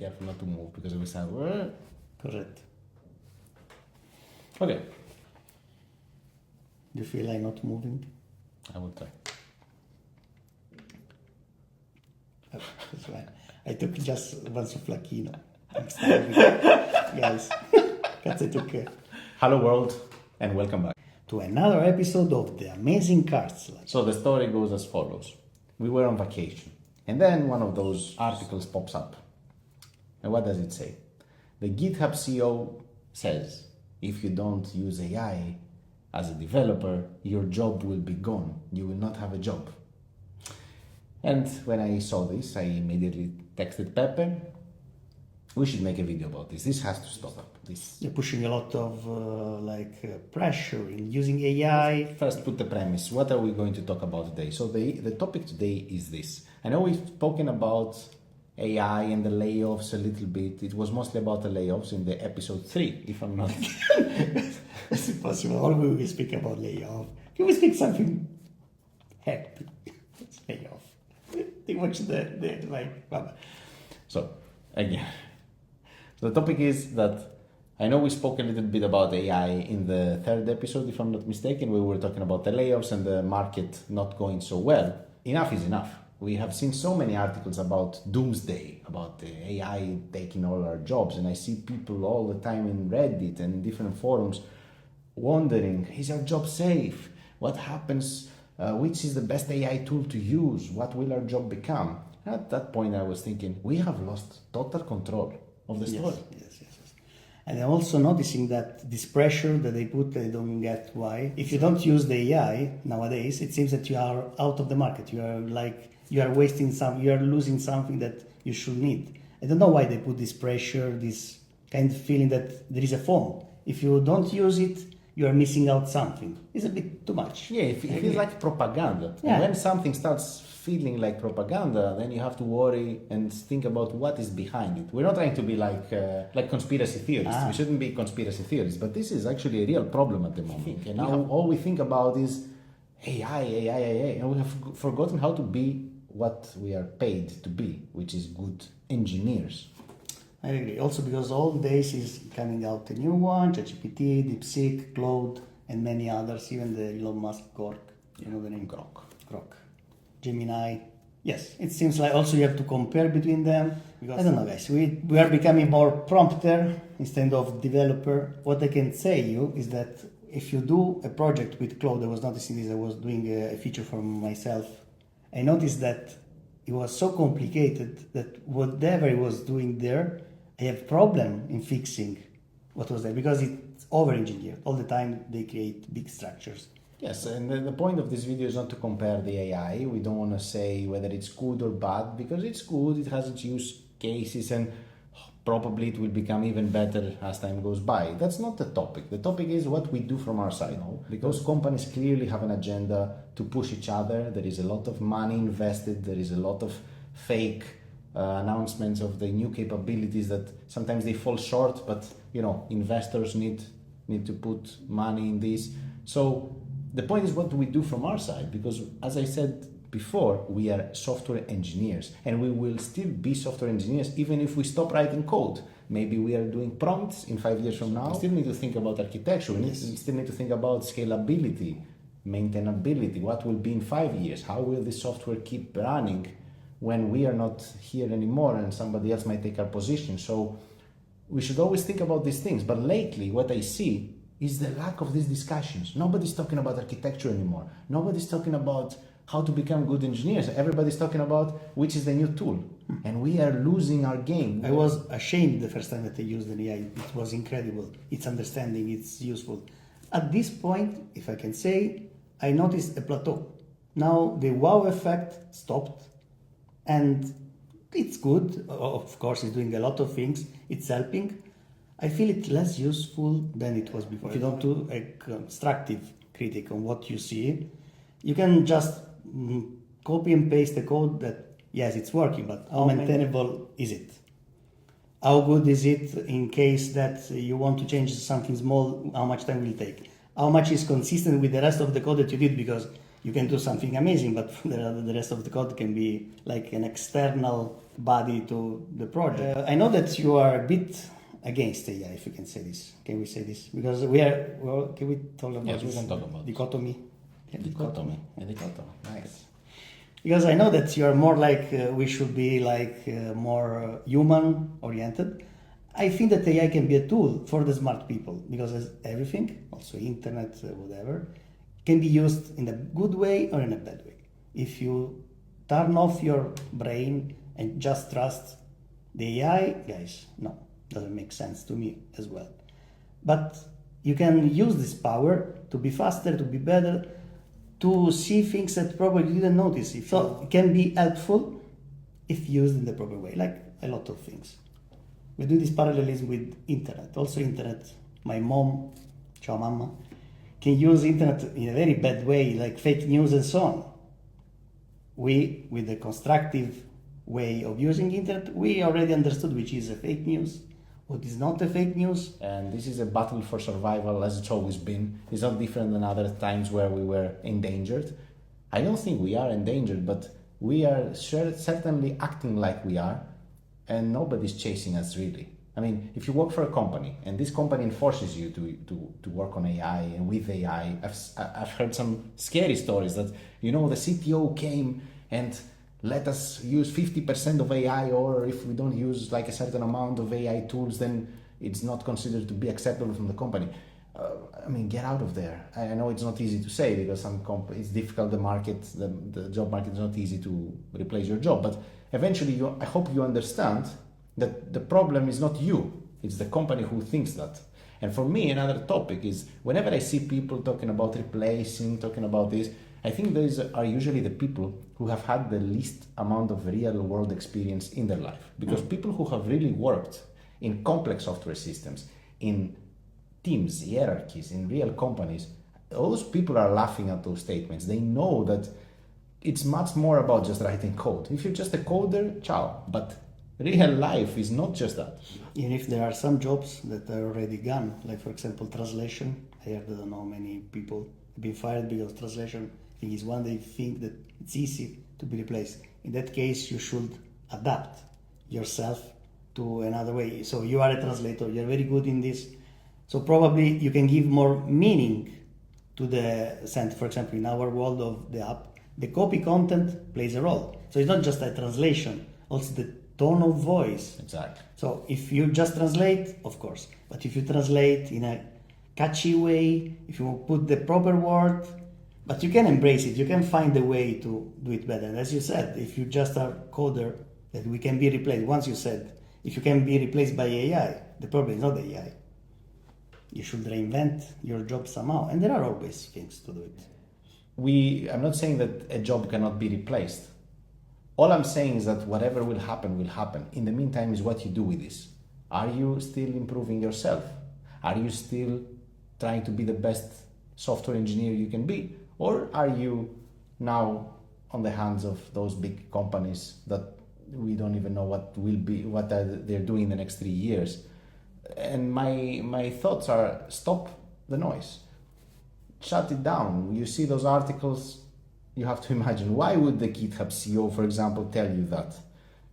careful not to move because it will sound. Correct. Okay. Do you feel like not moving? I will try. That's right. I took just one souflakino. I'm starving. Guys, because I took Hello world and welcome back. to another episode of The Amazing Cards. So the story goes as follows. We were on vacation and then one of those articles pops up. And what does it say? The GitHub CEO says, if you don't use AI as a developer, your job will be gone. You will not have a job. And when I saw this, I immediately texted Pepe. We should make a video about this. This has to stop. You're pushing a lot of pressure in using AI. First, put the premise. What are we going to talk about today? So the topic today is this. I know we've spoken about AI and the layoffs a little bit. It was mostly about the layoffs in the episode 3, if I'm not. It's impossible. All we will speak about layoff. Can we speak something happy? It's layoff. They watch the like. So again, the topic is that I know we spoke a little bit about AI in the 3rd episode, if I'm not mistaken. We were talking about the layoffs and the market not going so well. Enough is enough. We have seen so many articles about doomsday, about the AI taking all our jobs, and I see people all the time in Reddit and different forums wondering, is our job safe? What happens? Which is the best AI tool to use? What will our job become? At that point, I was thinking, we have lost total control of the story. Yes. And I'm also noticing that this pressure that they put, I don't get why. If you don't use the AI nowadays, it seems that you are out of the market. You are wasting you are losing something that you should need. I don't know why they put this pressure, this kind of feeling that there is a FOMO. If you don't use it, you are missing out something. It's a bit too much. Yeah, it feels like propaganda. Yeah. And when something starts feeling like propaganda, then you have to worry and think about what is behind it. We're not trying to be like conspiracy theorists. We shouldn't be conspiracy theorists, but this is actually a real problem at the moment. And now all we think about is AI, and we have forgotten how to be what we are paid to be, which is good engineers. I agree. Also because all days is coming out a new one, ChatGPT, DeepSeek, Claude, and many others, even the Elon Musk Grok. You know the name? Grok. Gemini. Yes, it seems like also you have to compare between them. Because I don't know, guys. We are becoming more prompter instead of developer. What I can say you is that if you do a project with Claude, I was noticing this, I was doing a feature for myself. I noticed that it was so complicated that whatever it was doing there, I have problem in fixing what was there because it's over-engineered. All the time they create big structures. Yes, and the point of this video is not to compare the AI. We don't want to say whether it's good or bad, because it's good, it has its use cases, and probably it will become even better as time goes by. That's not the topic. The topic is what we do from our side. Because companies clearly have an agenda to push each other. There is a lot of money invested. There is a lot of fake announcements of the new capabilities that sometimes they fall short, but investors need to put money in this. So the point is what do we do from our side? Because as I said before, we are software engineers, and we will still be software engineers even if we stop writing code. Maybe we are doing prompts in 5 years from now. We still need to think about architecture. We still need to think about scalability, maintainability. What will be in 5 years? How will the software keep running when we are not here anymore and somebody else might take our position? So we should always think about these things. But lately, what I see is the lack of these discussions. Nobody's talking about architecture anymore. Nobody's talking about how to become good engineers. Everybody's talking about which is the new tool. And we are losing our game. I was ashamed the first time that I used an AI. It was incredible. It's understanding, it's useful. At this point, if I can say, I noticed a plateau. Now the wow effect stopped, and it's good. Of course, it's doing a lot of things. It's helping. I feel it less useful than it was before. If you don't do a constructive critique on what you see, you can just copy and paste the code that, yes, it's working, but how maintainable is it? How good is it in case that you want to change something small? How much time will it take? How much is consistent with the rest of the code that you did? Because you can do something amazing, but the rest of the code can be like an external body to the project. I know that you are a bit against AI, if you can say this. Can we say this? Because we are, well, can we talk about Yes, we this can talk about dichotomy? dichotomy. A dichotomy. Nice. Because I know that you are more like, we should be like more human oriented. I think that AI can be a tool for the smart people because as everything, also internet, whatever, can be used in a good way or in a bad way. If you turn off your brain and just trust the AI, guys, no, doesn't make sense to me as well. But you can use this power to be faster, to be better, to see things that probably you didn't notice. So it can be helpful if used in the proper way, like a lot of things. We do this parallelism with internet. Also internet, my mom, ciao mamma, can use internet in a very bad way, like fake news and so on. We, with the constructive way of using internet, we already understood which is a fake news, what is not a fake news. And this is a battle for survival, as it's always been. It's not different than other times where we were endangered. I don't think we are endangered, but we are certainly acting like we are, and nobody's chasing us really. I mean, if you work for a company and this company enforces you to work on AI and with AI, I've heard some scary stories that, the CTO came and let us use 50% of AI, or if we don't use like a certain amount of AI tools, then it's not considered to be acceptable from the company. Get out of there. I know it's not easy to say because it's difficult. The market, the job market is not easy to replace your job. But eventually, I hope you understand that the problem is not you. It's the company who thinks that. And for me, another topic is whenever I see people talking about replacing, talking about this, I think those are usually the people who have had the least amount of real world experience in their life. Because people who have really worked in complex software systems, in teams, hierarchies, in real companies, those people are laughing at those statements. They know that it's much more about just writing code. If you're just a coder, ciao. But real life is not just that. Even if there are some jobs that are already gone, like for example translation. I heard, I don't know, many people have been fired because translation is one they think that it's easy to be replaced. In that case, you should adapt yourself to another way. So you are a translator, you're very good in this. So probably you can give more meaning to the sentence. For example, in our world of the app, the copy content plays a role. So it's not just a translation, also the tone of voice. Exactly. So if you just translate, of course, but if you translate in a catchy way, if you put the proper word, but you can embrace it, you can find a way to do it better. And as you said, if you just are coder, that we can be replaced. Once you said, if you can be replaced by AI, the problem is not the AI. You should reinvent your job somehow. And there are always things to do it. I'm not saying that a job cannot be replaced. All I'm saying is that whatever will happen will happen. In the meantime is what you do with this. Are you still improving yourself? Are you still trying to be the best software engineer you can be? Or are you now on the hands of those big companies that we don't even know what they're doing in the next 3 years? And my thoughts are, stop the noise. Shut it down. You see those articles, you have to imagine, why would the GitHub CEO, for example, tell you that?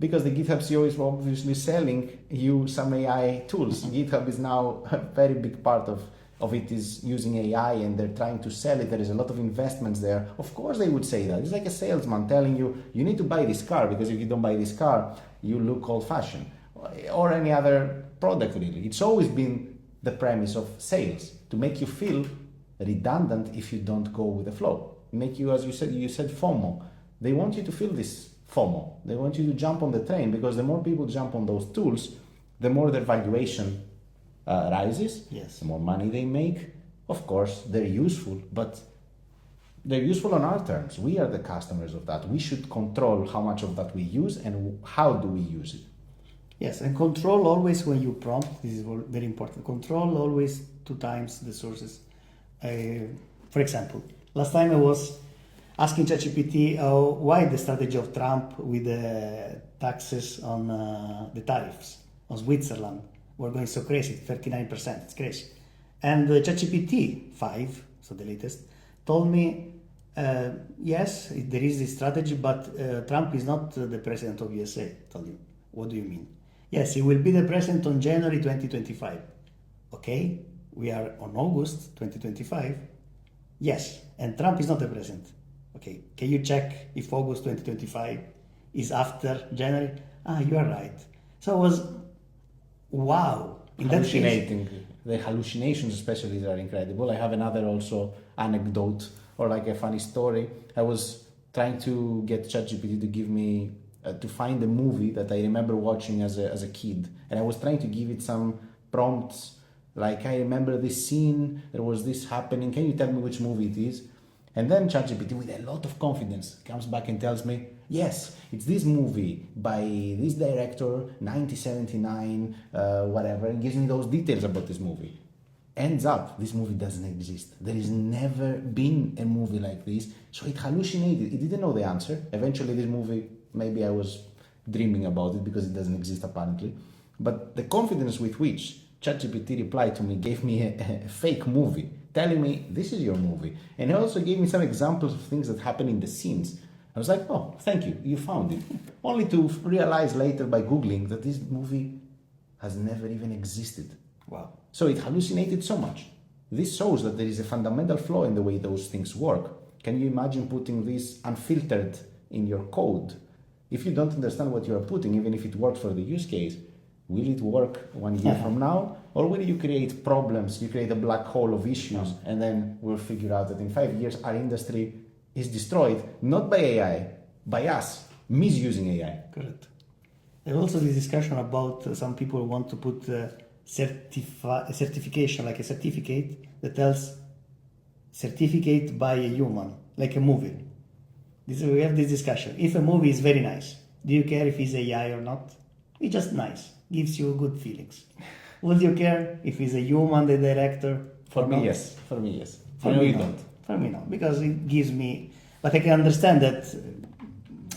Because the GitHub CEO is obviously selling you some AI tools. GitHub is now a very big part of it is using AI, and they're trying to sell it. There is a lot of investments there. Of course they would say that. It's like a salesman telling you, you need to buy this car, because if you don't buy this car, you look old-fashioned. Or any other product, really. It's always been the premise of sales, to make you feel redundant if you don't go with the flow. Make you, as you said FOMO. They want you to feel this FOMO. They want you to jump on the train, because the more people jump on those tools, the more their valuation rises, yes. The more money they make. Of course, they're useful, but they're useful on our terms. We are the customers of that. We should control how much of that we use and how do we use it. Yes, and control always when you prompt. This is very important. Control always 2 times the sources. For example, last time I was asking ChatGPT why the strategy of Trump with the taxes on the tariffs on Switzerland were going so crazy, 39%, it's crazy. And ChatGPT 5, so the latest, told me Yes, there is this strategy, but Trump is not the president of USA. Tell you, what do you mean? Yes, he will be the president on January 2025. Okay, we are on August 2025. Yes, and Trump is not the president. Okay, can you check if August 2025 is after January? Ah, you are right. So it was, wow. In that case, Hallucinating. The hallucinations especially are incredible. I have another also anecdote or like a funny story. I was trying to get ChatGPT to give me to find a movie that I remember watching as a kid, and I was trying to give it some prompts like, I remember this scene, there was this happening, can you tell me which movie it is? And then ChatGPT, with a lot of confidence, comes back and tells me, yes, it's this movie by this director, 1979, whatever, and gives me those details about this movie. Ends up, this movie doesn't exist. There has never been a movie like this, so it hallucinated. It didn't know the answer. Eventually, this movie, maybe I was dreaming about it because it doesn't exist apparently. But the confidence with which ChatGPT replied to me gave me a fake movie, telling me, this is your movie. And it also gave me some examples of things that happen in the scenes. I was like, oh, thank you, you found it. Only to realize later by Googling that this movie has never even existed. wow. So it hallucinated so much. This shows that there is a fundamental flaw in the way those things work. Can you imagine putting this unfiltered in your code? If you don't understand what you are putting, even if it works for the use case, will it work 1 year from now? Or will you create problems, you create a black hole of issues, and then we'll figure out that in 5 years our industry is destroyed, not by AI, by us, misusing AI. Correct. There's also this discussion about some people want to put a certification, like a certificate that tells certificate by a human, like a movie. We have this discussion. If a movie is very nice, do you care if it's AI or not? It's just nice, gives you good feelings. Would you care if it's a human, the director? For me, not? yes. For me, yes. For me, not. For me, no, because it gives me. But I can understand that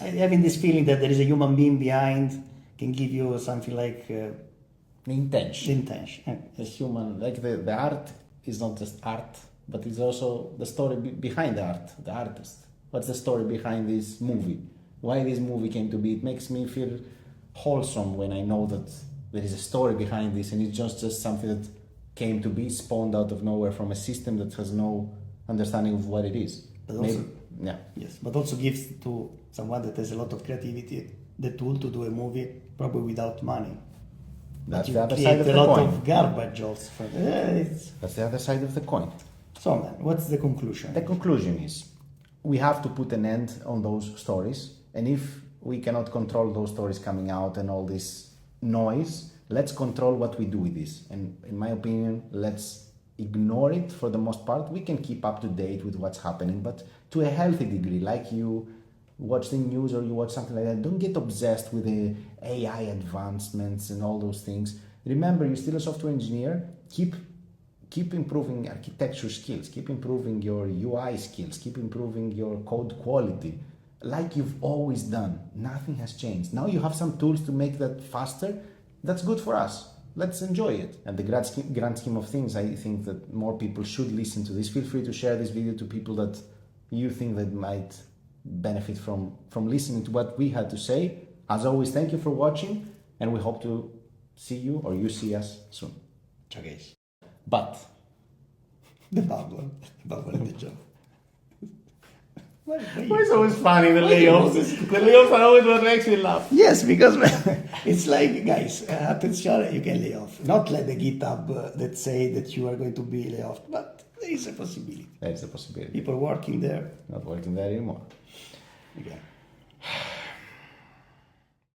having this feeling that there is a human being behind can give you something like Intention. intention. The human, like the art is not just art, but it's also the story behind the art, the artist. What's the story behind this movie? Why this movie came to be? It makes me feel wholesome when I know that there is a story behind this, and it's just something that came to be, spawned out of nowhere from a system that has no understanding of what it is. But also, yeah. yes, but also gives to someone that has a lot of creativity the tool to do a movie, probably without money. That's You the other create side of a the lot coin. of garbage also. That's the other side of the coin. So man, what's the conclusion? The conclusion is we have to put an end on those stories, and if we cannot control those stories coming out and all this noise, let's control what we do with this. And in my opinion, let's ignore it for the most part. We can keep up to date with what's happening, but to a healthy degree, like you watch the news or you watch something like that, don't get obsessed with the AI advancements and all those things. Remember, you're still a software engineer. Keep improving architecture skills, keep improving your UI skills, keep improving your code quality, like you've always done. Nothing has changed. Now you have some tools to make that faster. That's good for us. Let's enjoy it. And the grand scheme of things, I think that more people should listen to this. Feel free to share this video to people that you think that might benefit from listening to what we had to say. As always, thank you for watching, and we hope to see you or you see us soon. Ciao guys. But The bubble in the job. it's always funny, the layoffs. The layoffs are always what makes me laugh. Yes, because it's like, guys, attention, you can lay off. Not like the GitHub that say that you are going to be laid off, but there is a possibility. There is a possibility. People working there. Not working there anymore. Again.